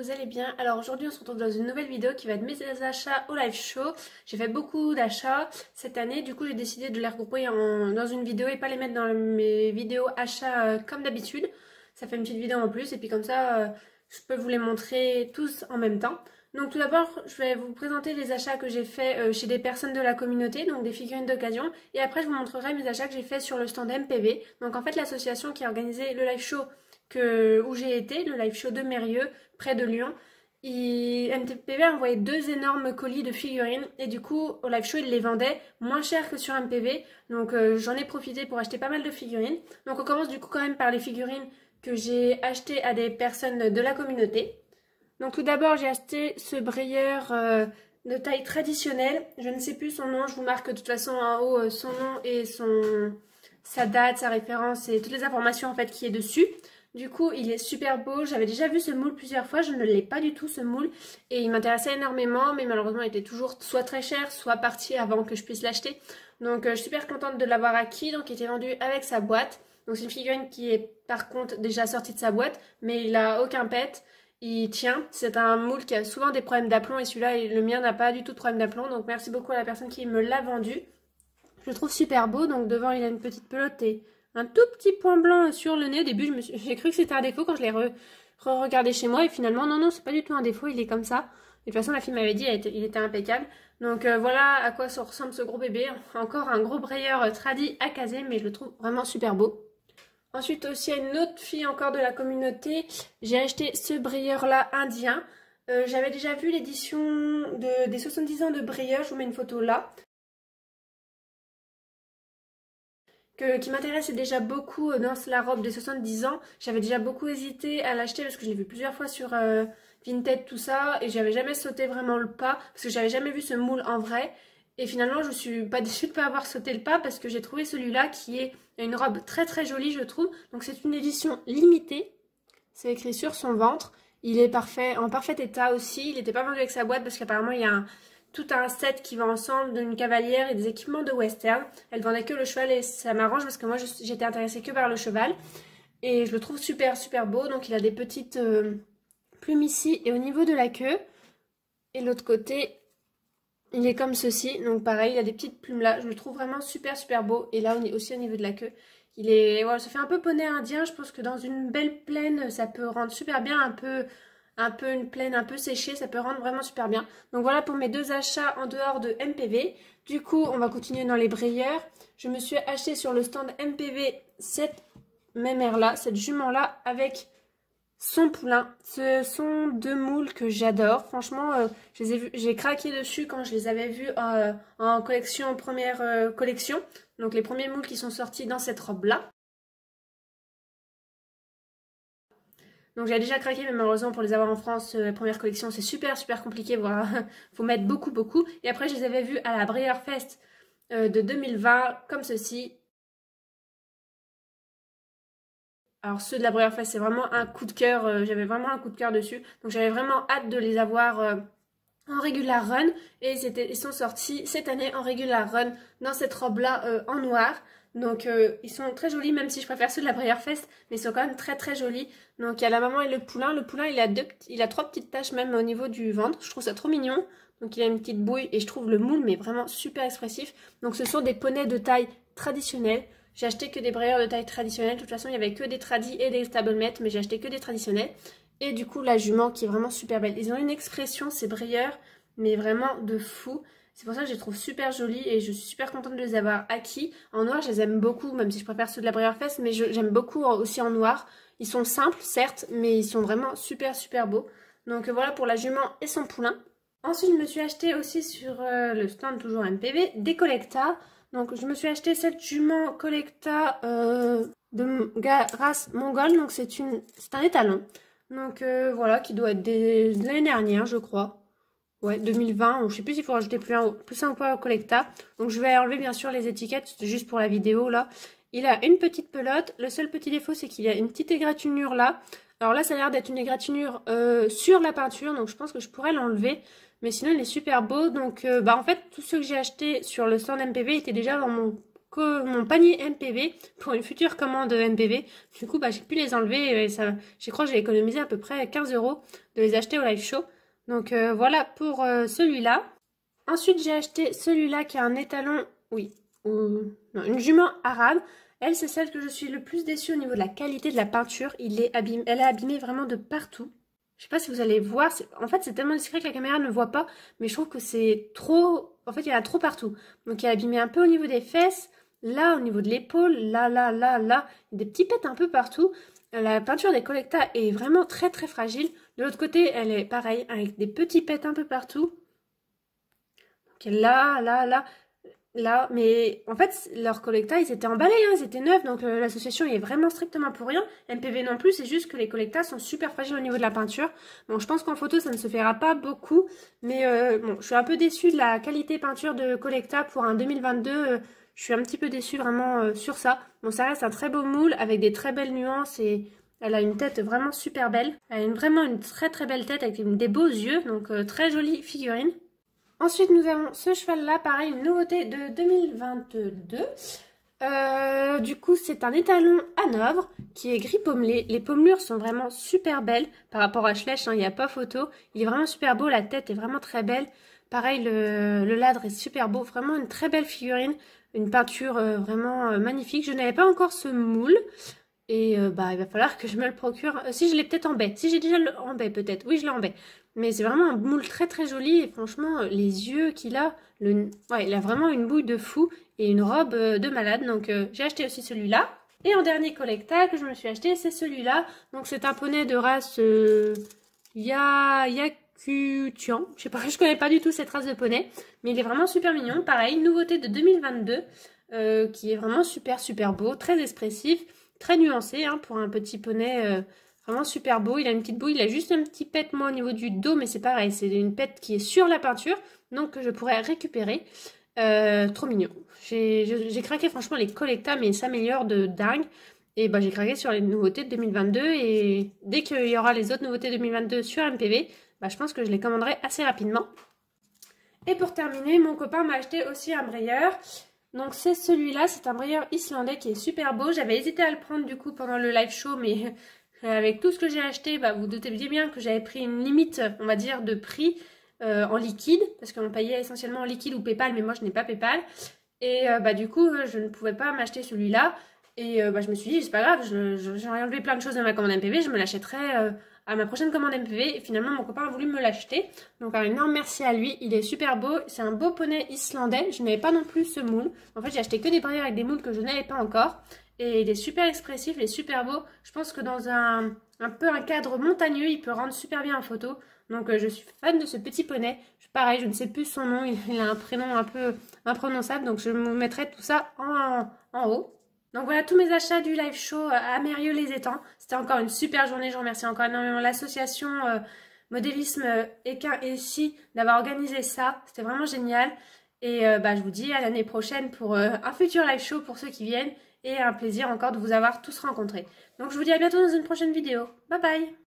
vous allez bien. Alors aujourd'hui on se retrouve dans une nouvelle vidéo qui va être mes achats au live show. J'ai fait beaucoup d'achats cette année, du coup j'ai décidé de les regrouper dans une vidéo et pas les mettre dans mes vidéos achats comme d'habitude. Ça fait une petite vidéo en plus et puis comme ça je peux vous les montrer tous en même temps. Donc tout d'abord je vais vous présenter les achats que j'ai fait chez des personnes de la communauté, donc des figurines d'occasion. Et après je vous montrerai mes achats que j'ai fait sur le stand MPV. Donc en fait l'association qui a organisé le live show où j'ai été, le live show de Mérieux, près de Lyon. MPV a envoyé 2 énormes colis de figurines et du coup au live show ils les vendaient moins cher que sur MPV, donc j'en ai profité pour acheter pas mal de figurines. Donc on commence du coup quand même par les figurines que j'ai achetées à des personnes de la communauté. Donc tout d'abord j'ai acheté ce brayeur de taille traditionnelle, je ne sais plus son nom, je vous marque de toute façon en haut son nom et sa date, sa référence et toutes les informations en fait qui est dessus. Du coup, il est super beau. J'avais déjà vu ce moule plusieurs fois. Je ne l'ai pas du tout, ce moule. Et il m'intéressait énormément. Mais malheureusement, il était toujours soit très cher, soit parti avant que je puisse l'acheter. Donc, je suis super contente de l'avoir acquis. Donc, il était vendu avec sa boîte. Donc, c'est une figurine qui est par contre déjà sortie de sa boîte. Mais il n'a aucun pet. Il tient. C'est un moule qui a souvent des problèmes d'aplomb. Et celui-là, le mien n'a pas du tout de problème d'aplomb. Donc, merci beaucoup à la personne qui me l'a vendu. Je le trouve super beau. Donc, devant, il a une petite pelote et un tout petit point blanc sur le nez. Au début, j'ai cru que c'était un défaut quand je l'ai re-regardé chez moi. Et finalement, non, c'est pas du tout un défaut. Il est comme ça. Et de toute façon, la fille m'avait dit il était impeccable. Donc voilà à quoi ça ressemble ce gros bébé. Encore un gros brayeur tradi à caser, mais je le trouve vraiment super beau. Ensuite aussi, à une autre fille encore de la communauté, j'ai acheté ce brayeur-là indien. J'avais déjà vu l'édition des 70 ans de brayeur. Je vous mets une photo là. Qui m'intéressait déjà beaucoup dans la robe des 70 ans. J'avais déjà beaucoup hésité à l'acheter parce que je l'ai vu plusieurs fois sur Vinted, tout ça, et j'avais jamais sauté vraiment le pas parce que j'avais jamais vu ce moule en vrai. Et finalement, je suis pas déçue de pas avoir sauté le pas parce que j'ai trouvé celui-là qui est une robe très très jolie, je trouve. Donc c'est une édition limitée. C'est écrit sur son ventre. Il est en parfait état aussi. Il n'était pas vendu avec sa boîte parce qu'apparemment il y a tout un set qui va ensemble d'une cavalière et des équipements de western. Elle vendait que le cheval et ça m'arrange parce que moi j'étais intéressée que par le cheval. Et je le trouve super super beau. Donc il a des petites plumes ici et au niveau de la queue. Et l'autre côté, il est comme ceci. Donc pareil, il a des petites plumes là. Je le trouve vraiment super super beau. Et là aussi au niveau de la queue, voilà, ça fait un peu poney indien. Je pense que dans une belle plaine, ça peut rendre super bien une plaine un peu séchée, ça peut rendre vraiment super bien. Donc voilà pour mes 2 achats en dehors de MPV. Du coup, on va continuer dans les brayeurs. Je me suis acheté sur le stand MPV cette mémère là, cette jument là avec son poulain. Ce sont 2 moules que j'adore. Franchement, j'ai craqué dessus quand je les avais vus en collection, première collection. Donc les premiers moules qui sont sortis dans cette robe là. Donc j'ai déjà craqué, mais malheureusement pour les avoir en France, la première collection, c'est super super compliqué, voilà. Faut mettre beaucoup. Et après je les avais vus à la Breyer Fest de 2020, comme ceci. Alors ceux de la Breyer Fest, c'est vraiment un coup de cœur, j'avais vraiment un coup de cœur dessus. Donc j'avais vraiment hâte de les avoir en regular run. Et ils sont sortis cette année en regular run dans cette robe-là en noir. Donc ils sont très jolis, même si je préfère ceux de la Breyer Fest, mais ils sont quand même très très jolis. Donc il y a la maman et le poulain. Le poulain il a 3 petites taches même au niveau du ventre. Je trouve ça trop mignon. Donc il a une petite bouille et je trouve le moule mais vraiment super expressif. Donc ce sont des poneys de taille traditionnelle. J'ai acheté que des brayeurs de taille traditionnelle. De toute façon il n'y avait que des tradis et des stablemate, mais j'ai acheté que des traditionnels. Et du coup la jument qui est vraiment super belle. Ils ont une expression ces brayeurs mais vraiment de fou. C'est pour ça que je les trouve super jolis et je suis super contente de les avoir acquis. En noir, je les aime beaucoup, même si je préfère ceux de la Breyer Fest, mais j'aime beaucoup aussi en noir. Ils sont simples, certes, mais ils sont vraiment super super beaux. Donc voilà pour la jument et son poulain. Ensuite, je me suis acheté aussi sur le stand toujours MPV des collectas. Donc je me suis acheté cette jument collecta de race mongole. Donc c'est un étalon. Donc voilà, qui doit être de l'année dernière, je crois. Ouais, 2020, je sais plus s'il faut rajouter plus un ou pas au collecta. Donc je vais enlever bien sûr les étiquettes, juste pour la vidéo là. Il a une petite pelote. Le seul petit défaut, c'est qu'il y a une petite égratignure là. Alors là, ça a l'air d'être une égratignure sur la peinture, donc je pense que je pourrais l'enlever. Mais sinon, il est super beau. Donc en fait, tous ceux que j'ai achetés sur le stand MPV étaient déjà dans mon mon panier MPV pour une future commande MPV. Du coup, j'ai pu les enlever et ça, je crois que j'ai économisé à peu près 15 € de les acheter au live show. Donc voilà pour celui-là. Ensuite, j'ai acheté celui-là qui est un étalon, oui, non, une jument arabe. Elle, c'est celle que je suis le plus déçue au niveau de la qualité de la peinture. Elle est abîmée vraiment de partout. Je sais pas si vous allez voir, en fait c'est tellement discret que la caméra ne voit pas, mais je trouve que c'est trop, en fait il y en a trop partout. Donc il est abîmé un peu au niveau des fesses, là au niveau de l'épaule, là, des petits pets un peu partout. La peinture des Collecta est vraiment très très fragile. De l'autre côté, elle est pareille, avec des petits pets un peu partout. Donc là, mais en fait, leurs Collecta, ils étaient emballés, hein, ils étaient neufs, donc l'association est vraiment strictement pour rien. MPV non plus, c'est juste que les Collecta sont super fragiles au niveau de la peinture. Bon, je pense qu'en photo, ça ne se verra pas beaucoup, mais bon, je suis un peu déçue de la qualité peinture de Collecta pour un 2022. Je suis un petit peu déçue vraiment sur ça. Bon, ça reste un très beau moule avec des très belles nuances et elle a une tête vraiment super belle. Elle a vraiment une très très belle tête avec des beaux yeux, donc très jolie figurine. Ensuite, nous avons ce cheval-là, pareil, une nouveauté de 2022. Du coup, c'est un étalon Hanovre qui est gris pommelé. Les pommelures sont vraiment super belles par rapport à Schleich, hein, il n'y a pas photo. Il est vraiment super beau, la tête est vraiment très belle. Pareil, le ladre est super beau, vraiment une très belle figurine. Une peinture vraiment magnifique. Je n'avais pas encore ce moule. Et il va falloir que je me le procure. Si je l'ai peut-être en baie. Si j'ai déjà en baie peut-être. Oui, je l'ai en baie. Mais c'est vraiment un moule très très joli. Et franchement, les yeux qu'il a, ouais, il a vraiment une bouille de fou et une robe de malade. Donc j'ai acheté aussi celui-là. Et en dernier Collecta que je me suis acheté, c'est celui-là. Donc c'est un poney de race Yakutian. Je sais pas, je connais pas du tout cette race de poney. Mais il est vraiment super mignon. Pareil, nouveauté de 2022. Qui est vraiment super super beau. Très expressif. Très nuancé hein, pour un petit poney vraiment super beau. Il a une petite bouille, il a juste un petit pet moi au niveau du dos, mais c'est pareil, c'est une pet qui est sur la peinture, donc que je pourrais récupérer. Trop mignon. J'ai craqué franchement les Collecta, mais ils s'améliorent de dingue. Et j'ai craqué sur les nouveautés de 2022 et dès qu'il y aura les autres nouveautés 2022 sur MPV, je pense que je les commanderai assez rapidement. Et pour terminer, mon copain m'a acheté aussi un brayeur. Donc c'est celui-là, c'est un brayeur islandais qui est super beau. J'avais hésité à le prendre du coup pendant le live show, mais avec tout ce que j'ai acheté, vous doutez bien que j'avais pris une limite, on va dire, de prix en liquide, parce qu'on payait essentiellement en liquide ou PayPal, mais moi je n'ai pas PayPal. Et du coup, je ne pouvais pas m'acheter celui-là. Et je me suis dit, c'est pas grave, j'aurais enlevé plein de choses de ma commande MPV, je me l'achèterai à ma prochaine commande MPV. Et finalement, mon copain a voulu me l'acheter. Donc un énorme merci à lui, il est super beau. C'est un beau poney islandais, je n'avais pas non plus ce moule. En fait, j'ai acheté que des brayeurs avec des moules que je n'avais pas encore. Et il est super expressif, il est super beau. Je pense que dans un peu un cadre montagneux, il peut rendre super bien en photo. Donc je suis fan de ce petit poney. Pareil, je ne sais plus son nom, il a un prénom un peu imprononçable. Donc je vous mettrai tout ça en haut. Donc voilà tous mes achats du live show à Mérieux-les-Étangs. C'était encore une super journée. Je remercie encore énormément l'association Modélisme Équin et Scie d'avoir organisé ça. C'était vraiment génial. Et je vous dis à l'année prochaine pour un futur live show pour ceux qui viennent. Et un plaisir encore de vous avoir tous rencontrés. Donc je vous dis à bientôt dans une prochaine vidéo. Bye bye!